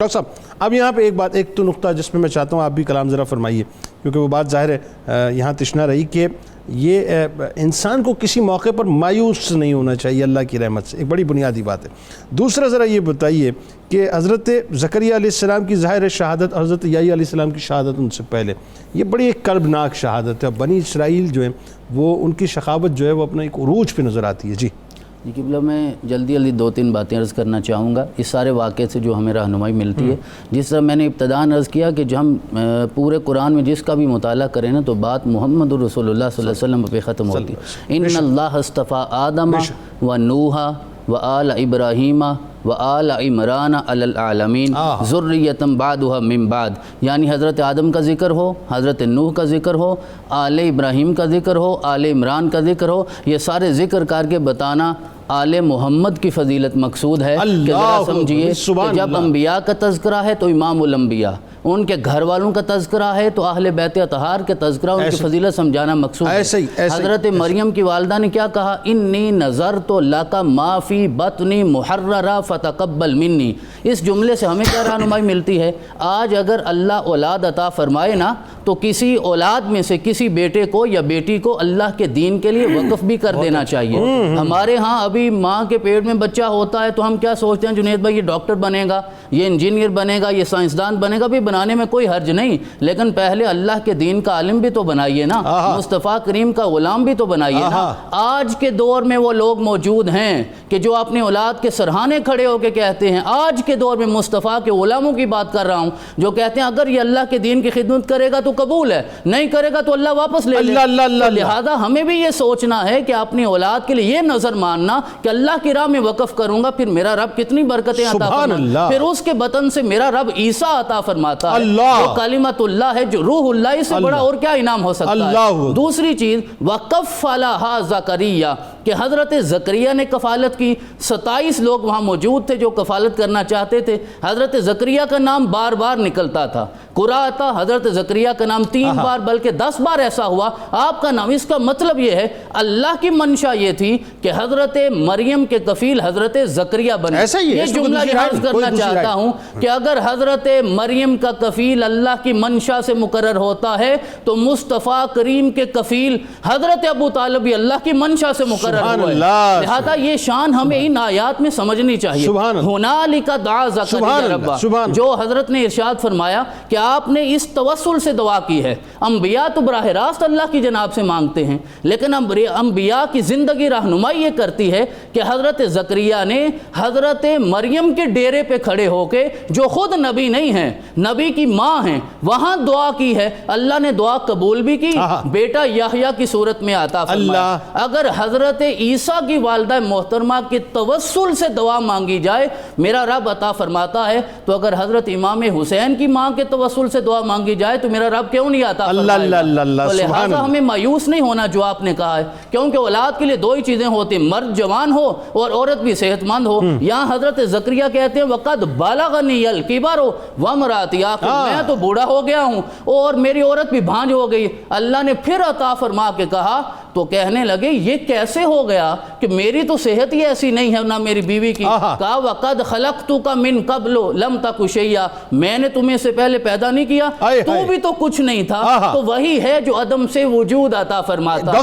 Doctor صاحب اب یہاں پہ ایک تو نقطہ جس میں میں چاہتا ہوں آپ بھی کلام ذرا فرمائیے، کیونکہ وہ بات ظاہر ہے یہاں تشنا رہی کہ یہ انسان کو کسی موقع پر مایوس نہیں ہونا چاہیے اللہ کی رحمت سے، ایک بڑی بنیادی بات ہے۔ دوسرا ذرا یہ بتائیے کہ حضرت زکریا علیہ السلام کی ظاہر شہادت، حضرت یحییٰ علیہ السلام کی شہادت ان سے پہلے، یہ بڑی ایک کربناک شہادت ہے۔ بنی اسرائیل جو ہیں وہ ان کی شخاوت جو ہے وہ اپنا ایک عروج پہ نظر آتی ہے۔ جی قبلہ میں جلدی دو تین باتیں عرض کرنا چاہوں گا اس سارے واقعے سے جو ہمیں رہنمائی ملتی ہے۔ جس طرح میں نے ابتداً عرض کیا کہ جو ہم پورے قرآن میں جس کا بھی مطالعہ کریں نا تو بات محمد رسول اللہ صلی اللہ علیہ وسلم پہ ختم ہوتی ہے۔ ان اللہ اصطفیٰ آدم و نوح و آل ابراہیم و آل عمران علی العالمین ذریۃ بعدها من بعد، یعنی حضرت آدم کا ذکر ہو، حضرت نوح کا ذکر ہو، آل ابراہیم کا ذکر ہو، آل عمران کا ذکر ہو، یہ سارے ذکر کر کے بتانا آل محمد کی فضیلت مقصود ہے کہ ذرا سمجھیے کہ جب انبیاء کا تذکرہ ہے تو امام الانبیاء، ان کے گھر والوں کا تذکرہ ہے تو اہل بیت اطہار کے تذکرہ، ان کی فضیلت سمجھانا مقصود ہے۔ حضرت مریم کی والدہ نے کیا کہا؟ انی نظرت لک ما فی بطنی محررا فتقبل منی۔ اس جملے سے ہمیں کیا رہنمائی ملتی ہے؟ آج اگر اللہ اولاد عطا فرمائے نا تو کسی اولاد میں سے کسی بیٹے کو یا بیٹی کو اللہ کے دین کے لیے وقف بھی کر دینا چاہیے۔ ہمارے ہاں ابھی ماں کے پیٹ میں بچہ ہوتا ہے تو ہم کیا سوچتے ہیں جنید بھائی یہ ڈاکٹر بنے گا، یہ انجینئر بنے گا، یہ سائنسدان بنے گا، بھی بنانے میں کوئی حرج نہیں، لیکن پہلے اللہ کے دین کا عالم بھی تو بنائیے نا، مصطفیٰ کریم کا غلام بھی تو بنائیے نا۔ آج کے دور میں وہ لوگ موجود ہیں کہ جو اپنی اولاد کے سرہانے کھڑے ہو کے کہتے ہیں، آج کے دور میں مصطفیٰ کے غلاموں کی بات کر رہا ہوں، جو کہتے ہیں اگر یہ اللہ کے دین کی خدمت کرے گا تو قبول ہے، نہیں کرے گا تو اللہ واپس لے لے۔ لہذا ہمیں بھی یہ سوچنا ہے کہ اپنی اولاد کے لیے یہ نظر ماننا کہ اللہ کی راہ میں وقف کروں گا، پھر میرا رب کتنی برکتیں عطا فرماتا، پھر اس کے بطن سے میرا رب عیسیٰ عطا فرماتا ہے جو کلمت اللہ ہے، جو روح اللہ، اس سے بڑا اور کیا انعام ہو سکتا ہے۔ دوسری چیز وَكَفَّلَهَا زَكَرِيَّا کہ حضرت زکریا نے کفالت کی، 27 لوگ وہاں موجود تھے جو کفالت کرنا چاہتے تھے۔ حضرت زکریا کا نام بار بار نکلتا تھا، قرأت حضرت زکریا کا نام 3 بار بلکہ 10 بار ایسا ہوا آپ کا نام۔ اس کا مطلب یہ ہے اللہ کی منشا یہ تھی کہ حضرت مریم کے کفیل حضرت زکریا بنے۔ یہ جملہ یہ عرض کرنا چاہتا ہوں کہ اگر حضرت مریم کا کفیل اللہ کی منشا سے مقرر ہوتا ہے تو مصطفیٰ کریم کے کفیل حضرت ابو طالب بھی اللہ کی منشا سے مقرر ہوئے۔ لہذا یہ شان ہمیں ان آیات میں سمجھنی چاہیے۔ ہنالک دعا زکریا ربہ، جو حضرت نے ارشاد فرمایا کہ آپ نے اس توسل سے دعا کی ہے۔ انبیاء تو براہ راست اللہ کی جناب سے مانگتے ہیں، لیکن انبیاء کی زندگی رہنمائی یہ کرتی ہے کہ حضرت زکریا نے حضرت مریم کے ڈیرے پہ کھڑے ہو کے، جو خود نبی نہیں ہیں، نبی کی ماں ہیں، وہاں دعا کی ہے، اللہ نے دعا قبول بھی کی، بیٹا یحییٰ کی صورت میں عطا فرمایا۔ اگر حضرت عیسیٰ کی والدہ محترمہ کے توسل سے دعا مانگی جائے میرا رب عطا فرماتا ہے، تو اگر حضرت امام حسین کی ماں کے توسل سے دعا مانگی جائے تو میرا رب کیوں نہیں عطا فرمائے گا؟ تو لہذا ہمیں مایوس نہیں ہونا جو آپ نے کہا ہے، کیونکہ اولاد کے لیے 2 ہی چیزیں ہوتی ہیں، مرد جوان ہو اور عورت بھی صحت مند ہو۔ یہاں حضرت زکریا کہتے ہیں وَقَدْ بَلَغَنِيَ الْكِبَرُ وَامْرَأَتِي عَاقِرٌ، میں تو بوڑھا ہو گیا ہوں اور میری عورت بھی بھانج ہو گئی۔ اللہ نے پھر عطا فرما کے کہا تو کہنے لگے یہ کیسے ہو گیا کہ میری تو صحت ہی ایسی نہیں ہے نہ میری بیوی کی۔ کہا وَقَدْ خَلَقْتُكَ مِن قَبْلُ لَمْ تَكُ شَيْئًا، میں نے تمہیں سے پہلے پیدا نہیں کیا، تو بھی تو کچھ نہیں تھا۔ تو وہی ہے جو عدم سے وجود عطا فرماتا ہے۔